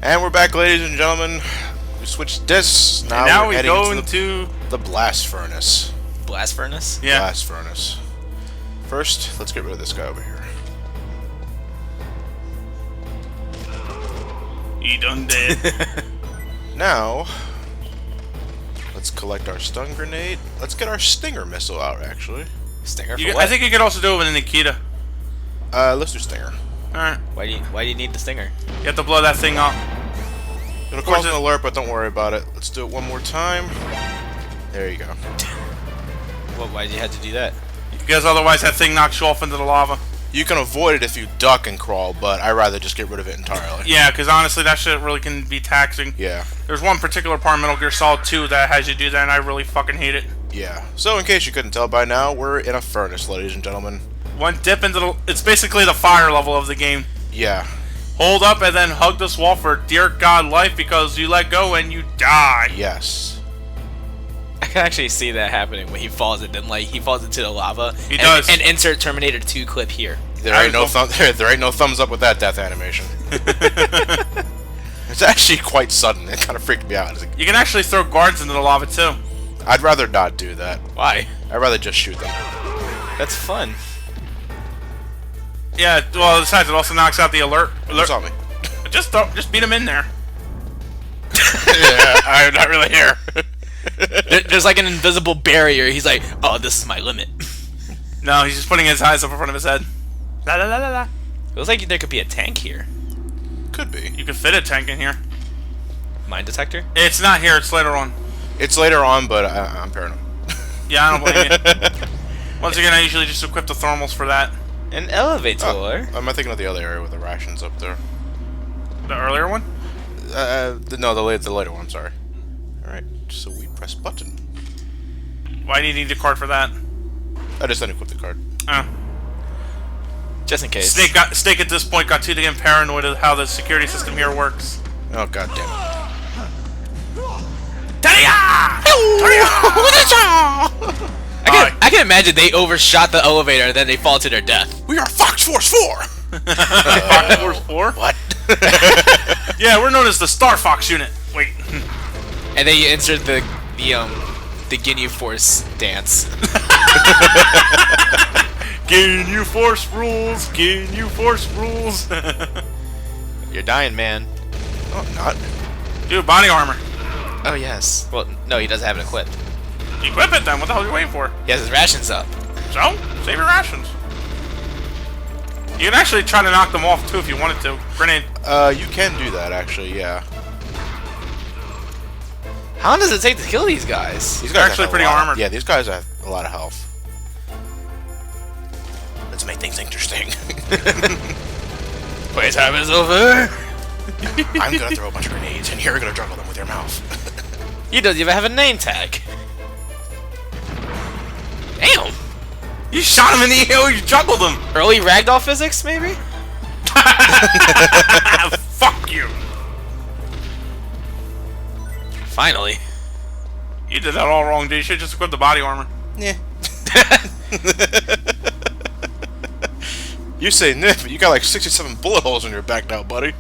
And we're back, ladies and gentlemen. We switched discs. Now we're we go into the Blast Furnace. Blast Furnace? Yeah. Blast Furnace. First, let's get rid of this guy over here. He done dead. Now, let's collect our stun grenade. Let's get our Stinger missile out, actually. Stinger for what? I think you could also do it with a Nikita. Let's do Stinger. Alright. Why do you need the Stinger? You have to blow that thing up. It'll cause an alert, but don't worry about it. Let's do it one more time. There you go. Well, why did you have to do that? Because otherwise that thing knocks you off into the lava. You can avoid it if you duck and crawl, but I'd rather just get rid of it entirely. Yeah, because honestly that shit really can be taxing. Yeah. There's one particular part of Metal Gear Solid 2 that has you do that, and I really fucking hate it. Yeah. So in case you couldn't tell by now, we're in a furnace, ladies and gentlemen. One dip into the... It's basically the fire level of the game. Yeah. Hold up and then hug this wall for dear God life because you let go and you die. Yes. I can actually see that happening when he falls and then he falls into the lava. He does. And insert Terminator 2 clip here. There ain't no thumbs up with that death animation. It's actually quite sudden. It kind of freaked me out. You can actually throw guards into the lava too. I'd rather not do that. Why? I'd rather just shoot them. That's fun. Yeah, well, besides, it also knocks out the alert. What's on me? Just beat him in there. Yeah, I'm not really here. There's like an invisible barrier. He's like, oh, this is my limit. No, he's just putting his eyes up in front of his head. La la la la la. It looks like there could be a tank here. Could be. You could fit a tank in here. Mine detector? It's not here, it's later on. It's later on, but I'm paranoid. Yeah, I don't blame you. Once again, I usually just equip the thermals for that. An elevator. Am I thinking of the other area with the rations up there? The earlier one? No, the later one, I'm sorry. Alright, so we press button. Why do you need the card for that? I just unequipped the card. Oh. Just in case. Snake at this point got too damn paranoid of how the security system here works. Oh, god damn it. I can imagine they overshot the elevator and then they fall to their death. We are Fox Force 4! Fox Force 4? What? Yeah, we're known as the Star Fox unit. Wait. And then you insert the Ginyu Force dance. Ginyu Force rules! Ginyu Force rules! You're dying, man. Oh, I'm not. Dude, body armor. Oh, yes. Well, no, he doesn't have it equipped. Equip it then, what the hell are you waiting for? He has his rations up. So, save your rations. You can actually try to knock them off too if you wanted to. Grenade. You can do that, actually, yeah. How long does it take to kill these guys? These They're guys actually have pretty a lot armored. Yeah, these guys have a lot of health. Let's make things interesting. Playtime is over. I'm gonna throw a bunch of grenades, and you're gonna juggle them with your mouth. He doesn't even have a name tag. Damn! You shot him in the air, you juggled him! Early ragdoll physics, maybe? Fuck you! Finally. You did that all wrong, dude. You should just equip the body armor. Yeah. You say Nick, but you got like 67 bullet holes in your back now, buddy.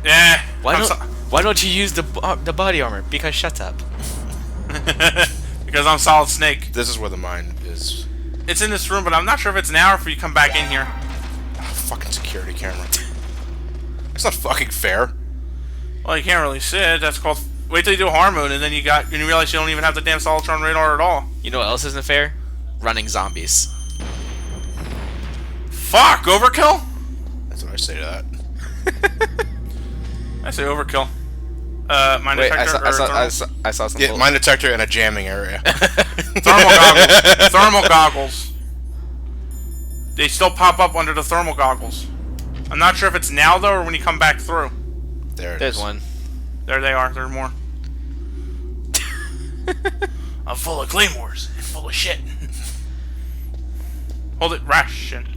Yeah. Why don't you use the body armor? Because shut up. Because I'm Solid Snake. This is where the mine is. It's in this room, but I'm not sure if it's now or if you come back in here. Oh, fucking security camera. It's not fucking fair. Well, you can't really see it. That's called... Wait till you do Hard Mode, and then you realize you don't even have the damn Solitron radar at all. You know what else isn't fair? Running zombies. Fuck! Overkill? That's what I say to that. I say overkill. Mine detector I saw some. Yeah, mine detector in a jamming area. Thermal goggles. Thermal goggles. They still pop up under the thermal goggles. I'm not sure if it's now though or when you come back through. There's one. There they are. There's more. I'm full of claymores and full of shit. Hold it, ration.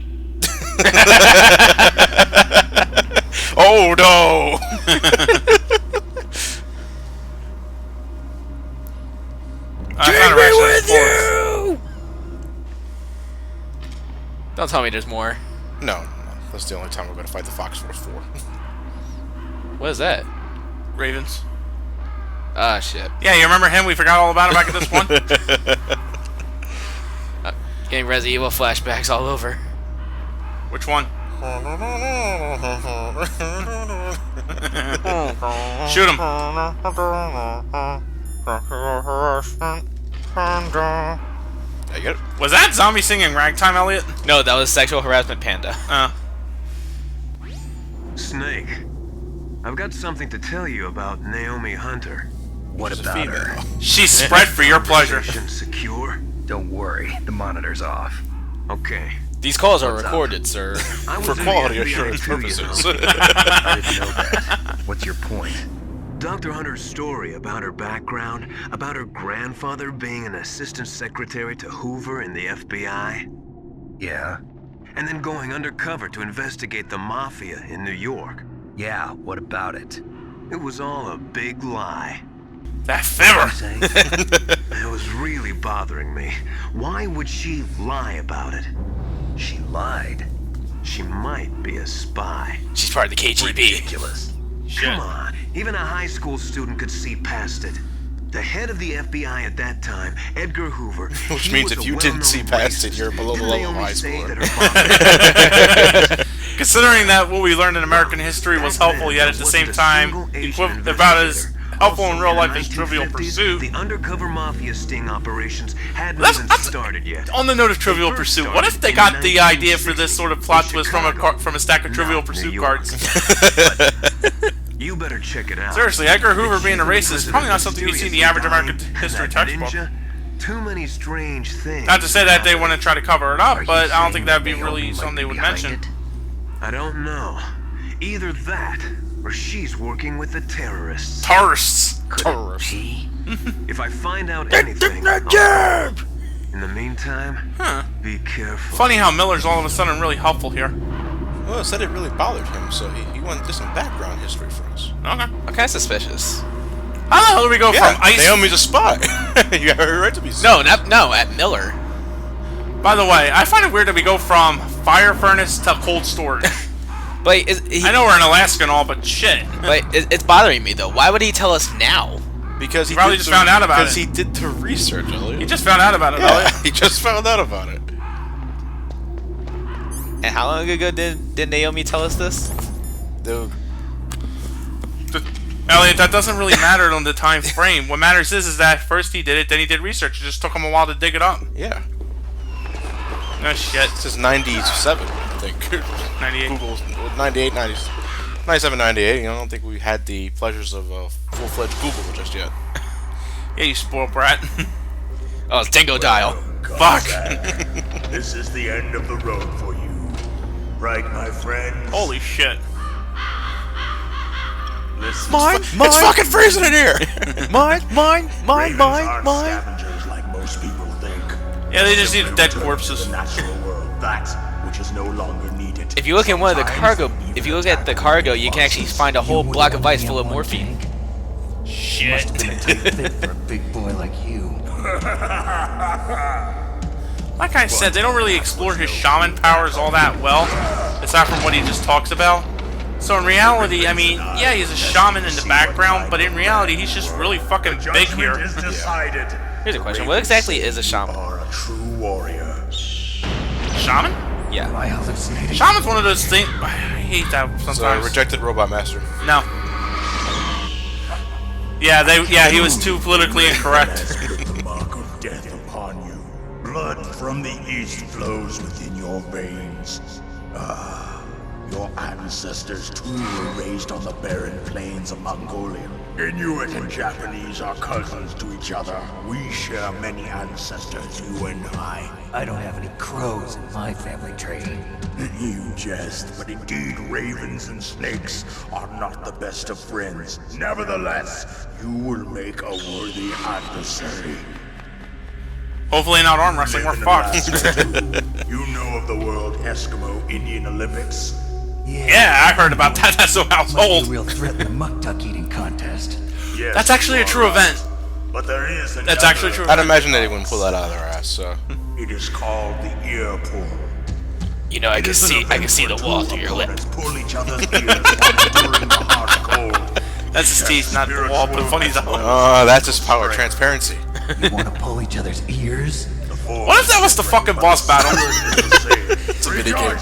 Oh no! Take me with you! Don't tell me there's more. No, that's the only time we're going to fight the Fox Force 4. What is that? Ravens. Ah, shit. Yeah, you remember him? We forgot all about him back at this one. Getting Resident Evil flashbacks all over. Which one? Shoot him. I get it. Was that zombie singing ragtime, Elliot? No, that was Sexual Harassment Panda. Snake, I've got something to tell you about Naomi Hunter. What She's a about female. her? She's spread for your pleasure. Conversation secure? Don't worry, the monitor's off. Okay. These calls are What's up? recorded, sir. I was For in the quality FBI assurance too, you purposes. know. I didn't know that. What's your point? Dr. Hunter's story about her background, about her grandfather being an assistant secretary to Hoover in the FBI, Yeah? and then going undercover to investigate the mafia in New York. Yeah, what about it? It was all a big lie. That fibber. It was really bothering me. Why would she lie about it? She lied. She might be a spy. She's part of the KGB. Ridiculous. Come on, even a high school student could see past it. The head of the FBI at that time, Edgar Hoover, Which he means was if a you didn't see well-known past it, racist. you're below the Didn't level of Naomi high say schooler. that her father Considering that what we learned in American history was helpful, yet at the same time, about as helpful in real life as Trivial Pursuit. The undercover mafia sting operations hadn't That's- even that's- started yet. On the note of Trivial Pursuit, what if they got the idea for this sort of plot twist from a stack of Trivial Pursuit cards? You better check it out. Seriously, Edgar Hoover being a racist is probably not something you see in the average American history textbook. Too many strange things. Not to say that they wouldn't try to cover it Are up, you but I don't think saying that'd be Naomi really might something be they would behind mention. it? I don't know. Either that, or she's working with the terrorists. Tourists. Could Terrorist. it be? If I find out anything, in the meantime, Huh. be careful. Funny how Miller's all of a sudden really helpful here. Well, it said it really bothered him, so he wanted to do some background history for us. Okay. I'm kind of suspicious. How the hell do we go Yeah, from ice? Naomi's a spy. You got her right to be. No, no, at Miller. By the way, I find it weird that we go from fire furnace to cold storage. But I know we're in Alaska and all, but shit. But it's bothering me though. Why would he tell us now? Because he Probably did just found out about Because it. he did the research, Elliot. You just found out about it, yeah, Elliot. he just found out about it. And how long ago did Naomi tell us this? Dude, Elliot, that doesn't really matter on the time frame. What matters is that first he did it, then he did research. It just took him a while to dig it up. yeah. No shit. This is 97, I think. 98. Google's 98, 90, 97, 98. I don't think we had the pleasures of full-fledged Google just yet. Yeah, you spoiled brat. Oh, it's Dingo Dial. Fuck. This is the end of the road for you. Right, my friends? Holy shit. Listen, It's fucking freezing in here! Ravens aren't scavengers like most people think. Yeah, they just They're need dead return to corpses. The natural world, that which is no longer needed. If you look in one of the Sometimes cargo, even if you look at the cargo, you can actually find a whole block of ice full of morphine. Shit. For a big boy like you. Like I said, they don't really explore his shaman powers all that well, aside from what he just talks about. So in reality, I mean, yeah, he's a shaman in the background, but in reality, he's just really fucking big here. Judgment is decided. Here's a question: what exactly is a shaman? Are a true warrior. Shaman? Yeah. Am I hallucinating? Shaman's one of those things. I hate that So, sometimes. rejected robot master. No. Yeah, he was too politically incorrect. Has put the mark of death upon you. Blood from the east flows within your veins. Ah, your ancestors too were raised on the barren plains of Mongolia. Inuit and Japanese are cousins to each other. We share many ancestors, you and I. I don't have any crows in my family tree. You jest, but indeed ravens and snakes are not the best of friends. Nevertheless, you will make a worthy adversary. Hopefully not arm wrestling, we're fucked. You know of the World Eskimo Indian Olympics? Yeah, I heard about that. That's so Must be a household. real threat in the muck duck eating contest. Yes, That's actually you a are true right. event. But there is another. That's actually true. I'd imagine that they wouldn't pull that out of their ass, so. It is called the ear pull. You know, I can see the wall through your lip. Opponents pull each other's ears while enduring the harsh cold. That's his teeth, not the wall, but funny though. Oh, that's his power, transparency. You want to pull each other's ears? What if that was the fucking boss battle? It's a video game.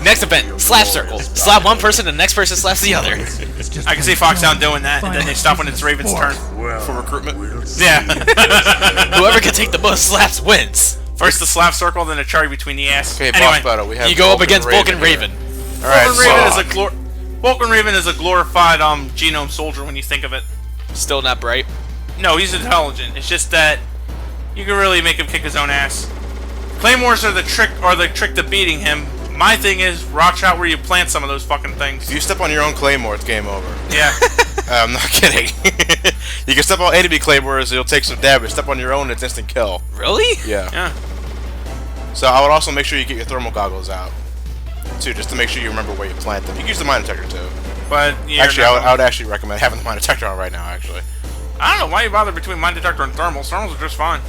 Next event, slap circle. Slap one person, and the next person slaps the other. I can see Foxhound doing that, and then they stop when it's Raven's turn. For recruitment. Yeah. Whoever can take the most slaps wins. First the slap circle, then a cherry between the ass. Okay, anyway, boss battle. We have You go up against Vulcan Raven. Alright, Vulcan Raven is a glorified genome soldier when you think of it. Still not bright. No, he's intelligent. It's just that you can really make him kick his own ass. Claymores are the trick to beating him. My thing is, watch out where you plant some of those fucking things. If you step on your own claymore, it's game over. Yeah. I'm not kidding. You can step on enemy claymores, you'll take some damage. Step on your own, it's instant kill. Really? Yeah. Yeah. So I would also make sure you get your thermal goggles out, too, just to make sure you remember where you plant them. You can use the mine detector too. But Actually, I would actually recommend having the mine detector on right now. Actually, I don't know why you bother between mine detector and thermals. Thermals are just fine.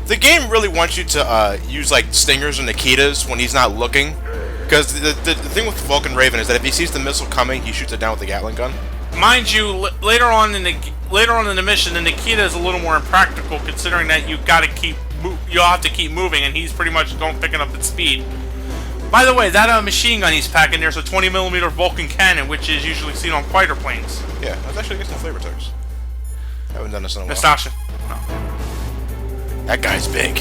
the game really wants you to use like stingers and Nikitas when he's not looking, because the thing with Vulcan Raven is that if he sees the missile coming, he shoots it down with the Gatling gun. Mind you, later on in the mission, the Nikita is a little more impractical, considering that you'll have to keep moving, and he's pretty much picking up its speed. By the way, that machine gun he's packing there's a 20mm Vulcan cannon, which is usually seen on fighter planes. Yeah, let's actually get some flavor text. Haven't done this in a while. Nastasha. That guy's big.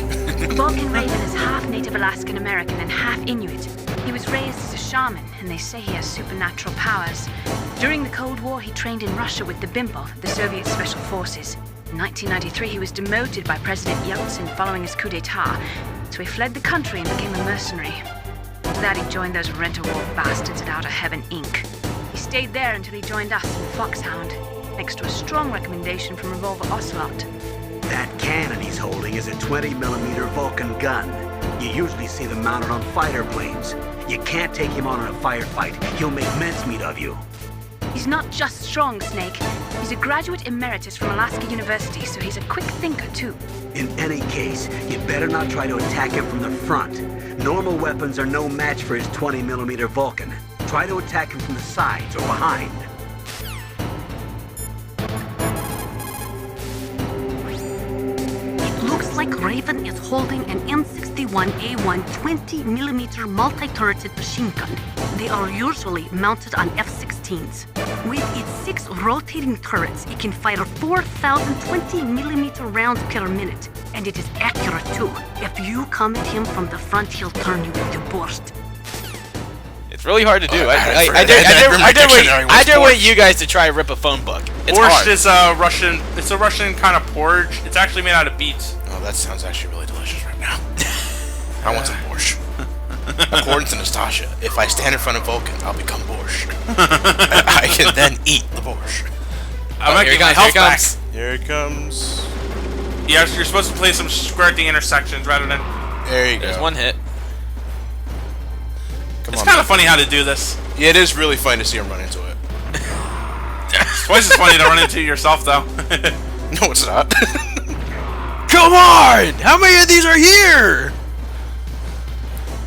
Vulcan Raven is half Native Alaskan American and half Inuit. He was raised as a shaman, and they say he has supernatural powers. During the Cold War, he trained in Russia with the Bimbo, the Soviet Special Forces. In 1993, he was demoted by President Yeltsin following his coup d'etat, so he fled the country and became a mercenary. After that, he joined those rent-a-war bastards at Outer Heaven, Inc. He stayed there until he joined us in Foxhound, next to a strong recommendation from Revolver Ocelot. That cannon he's holding is a 20mm Vulcan gun. You usually see them mounted on fighter planes. You can't take him on in a firefight. He'll make mincemeat of you. He's not just strong, Snake. He's a graduate emeritus from Alaska University, so he's a quick thinker, too. In any case, you'd better not try to attack him from the front. Normal weapons are no match for his 20mm Vulcan. Try to attack him from the sides or behind. Looks like Raven is holding an M61A1 20mm multi-turreted machine gun. They are usually mounted on F-16s. With its 6 rotating turrets, it can fire 4,000 20mm rounds per minute. And it is accurate too. If you come at him from the front, he'll turn you into borscht. It's really hard to do. I dare want you guys to try rip a phone book. It's Borscht hard. is a Russian. It's a Russian kind of porridge. It's actually made out of beets. Oh, that sounds actually really delicious right now. I want some borscht. According to Nastasha, if I stand in front of Vulcan, I'll become borscht. I can then eat the borscht. I might here get my it health back. comes. Here it comes. Yeah, you're supposed to play some square at the intersections rather than. There you go. There's one hit. Come It's on, kind of man. funny how to do this. Yeah, it is really fun to see him run into it. It's twice as funny to run into yourself, though. No, it's not. Come on! How many of these are here?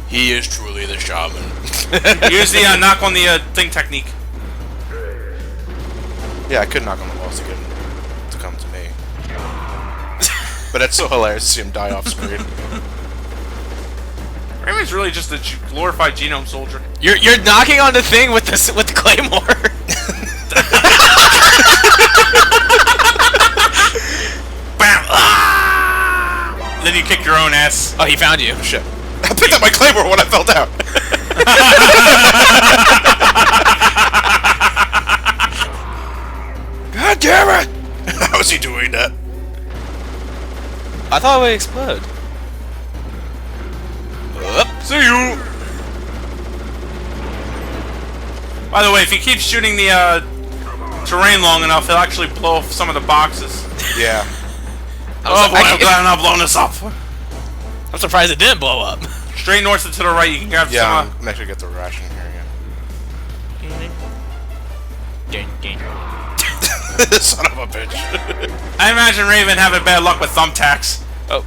He is truly the shaman. Use the knock on the thing technique. Yeah, I could knock on the walls to get him to come to me. But that's so hilarious to see him die off screen. Raven's really just a glorified genome soldier. You're knocking on the thing with the claymore. Bam! Ah! Then you kick your own ass. Oh, he found you. Shit. I picked up my claymore when I fell down. God damn it! How is he doing that? I thought it would explode. See you! By the way, if he keeps shooting the terrain long enough, he'll actually blow off some of the boxes. Yeah. Oh boy, I'm glad I'm not blowing this up. I'm surprised it didn't blow up. Straight north and to the right, you can grab Yeah, some. I'm actually get the ration here again. Son of a bitch. I imagine Raven having bad luck with thumbtacks. Oh.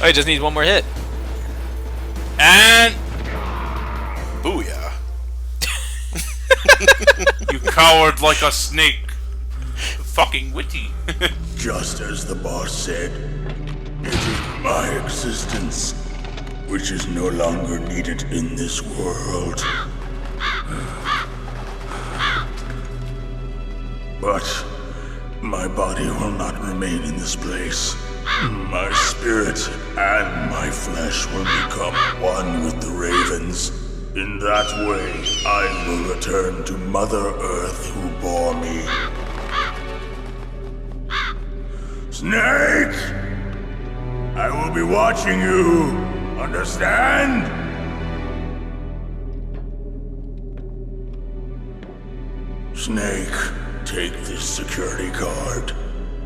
Oh, he just needs one more hit. And Booyah. coward like a snake. Fucking witty. Just as the boss said, it is my existence which is no longer needed in this world. But my body will not remain in this place. My spirit and my flesh will become one with the ravens. In that way, I will return to Mother Earth who bore me. Snake! I will be watching you. Understand? Snake, take this security card.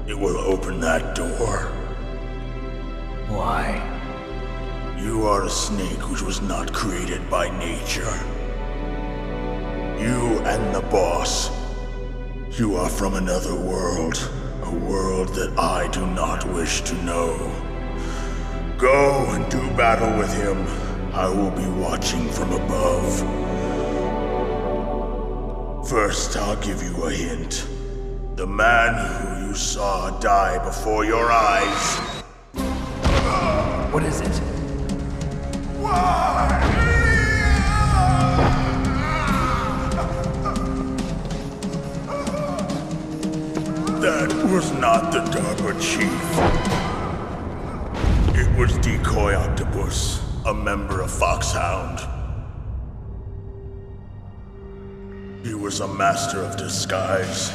It will open that door. Why? You are a snake which was not created by nature. You and the boss. You are from another world. A world that I do not wish to know. Go and do battle with him. I will be watching from above. First, I'll give you a hint. The man who you saw die before your eyes. What is it? That was not the DARPA chief. It was Decoy Octopus, a member of Foxhound. He was a master of disguise.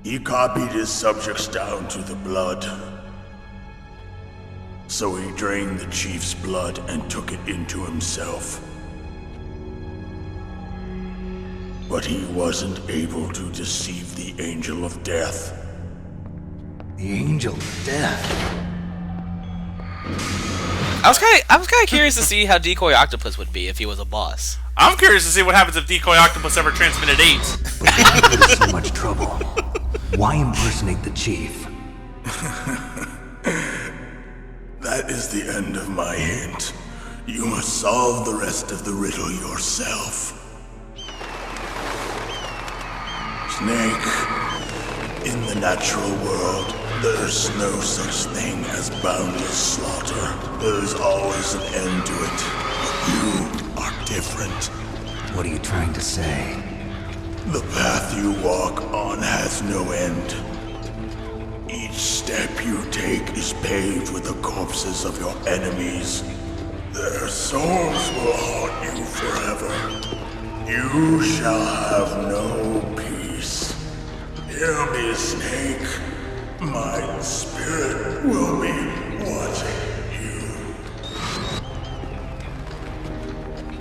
He copied his subjects down to the blood. So he drained the chief's blood and took it into himself. But he wasn't able to deceive the Angel of Death. The Angel of Death? I was kind of curious to see how Decoy Octopus would be if he was a boss. I'm curious to see what happens if Decoy Octopus ever transmitted AIDS. There's so much trouble. Why impersonate the chief? That is the end of my hint. You must solve the rest of the riddle yourself. Snake, in the natural world, there's no such thing as boundless slaughter. There's always an end to it. But you are different. What are you trying to say? The path you walk on has no end. Each step you take is paved with the corpses of your enemies. Their souls will haunt you forever. You shall have no peace. Hear me, Snake. My spirit will be watching you.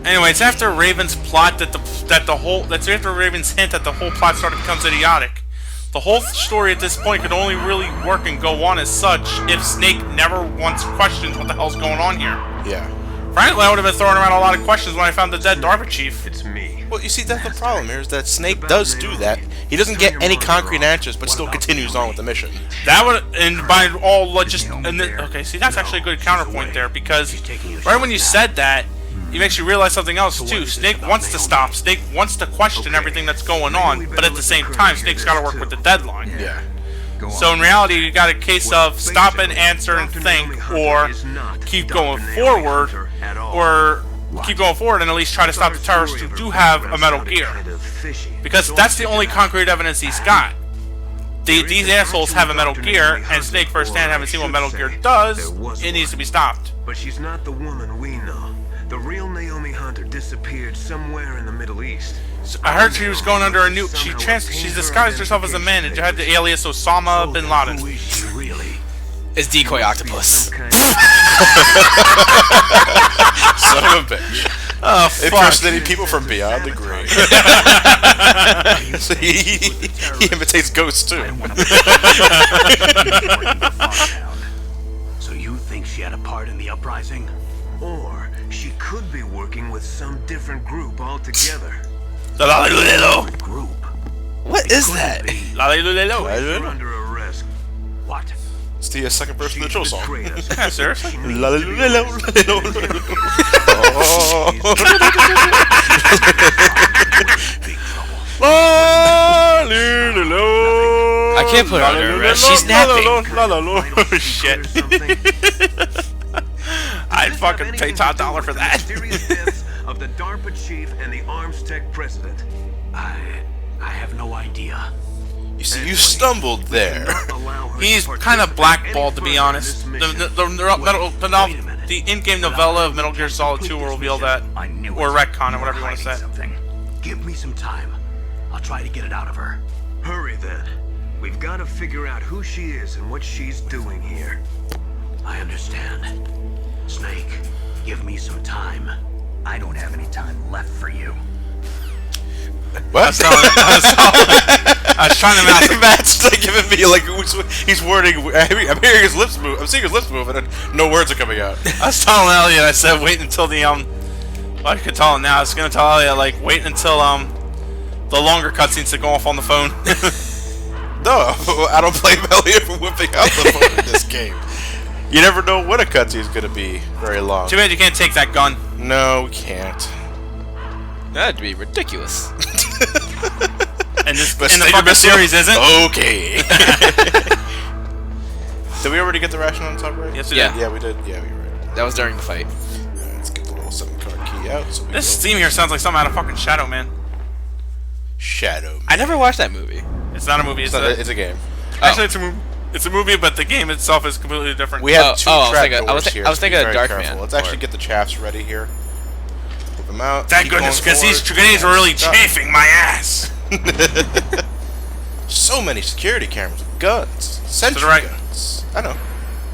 Anyway, it's after Raven's plot that's after Raven's hint that the whole plot sort of becomes idiotic. The whole story at this point could only really work and go on as such if Snake never once questions what the hell's going on here. Yeah. Frankly, I would have been throwing around a lot of questions when I found the dead DARPA chief. It's me. Well, you see, that's the problem here, is that Snake does do that. He doesn't get any concrete answers, but still continues on with the mission. That would, and by all, okay, see, that's actually a good counterpoint there, because right when you said that, it makes you realize something else, too. Snake wants to stop. Snake wants to question everything that's going on, but at the same time, Snake's got to work with the deadline. Yeah. So in reality, you got a case of stop and answer and think, or keep going forward, and at least try to stop the terrorists who do have a Metal Gear. Because that's the only concrete evidence he's got. These assholes have a Metal Gear, and Snake firsthand haven't seen what Metal Gear does. It needs to be stopped. But she's not the woman we know. The real Naomi Hunter disappeared somewhere in the Middle East. I heard she was going under a new. She disguised herself as a man and had the alias Osama bin Laden. It's Decoy Octopus. Son of a bitch. Oh, fuck. Impersonating people from beyond the grave. So he imitates ghosts too. So you think she had a part in the uprising? Or she could be working with some different group altogether. Group? What is that? We're under arrest. What? It's the second verse of the Chill song. Yeah, seriously? I can't put her under arrest. She's napping. Shit. I'd fucking pay top dollar for that. Mysterious deaths of the DARPA chief and the Arms Tech president. I have no idea. You see, you stumbled there. He's kind of blackballed, to be honest. The in-game novella of Metal Gear Solid 2 will reveal that, or retcon, or whatever you want to say. Something. Give me some time. I'll try to get it out of her. Hurry then. We've got to figure out who she is and what she's doing here. I understand. Snake, give me some time. I don't have any time left for you. What? I was trying to mouth. Matt's like giving me like he's wording. I'm hearing his lips move. I'm seeing his lips move, and no words are coming out. I was telling Elliot. I said, wait until the Well, I could tell him now. I was gonna tell Elliot, like, wait until the longer cutscenes to go off on the phone. No, I don't blame Elliot for whipping out the phone in this game. You never know when a cutscene is gonna be very long. Too bad you can't take that gun. No, we can't. That'd be ridiculous. And this in the fucking series isn't. Okay. Did we already get the ration on top right? Yes, we did. Yeah, we did. Yeah, we were right. That was during the fight. Let's get the little 7-card key out. So This theme here sounds like something out of fucking Shadow Man. Shadow Man. I never watched that movie. It's not a movie. It's a game. Actually, it's a movie. It's a movie, but the game itself is completely different. We have two track doors here. I was thinking of Darkman. Careful. Let's actually get the chaffs ready here. Put them out. Thank goodness, because these grenades are really chafing my ass. So many security cameras with guns. Sentry guns. I know.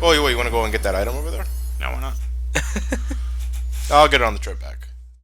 Oh, you want to go and get that item over there? No, why not? I'll get it on the trip back.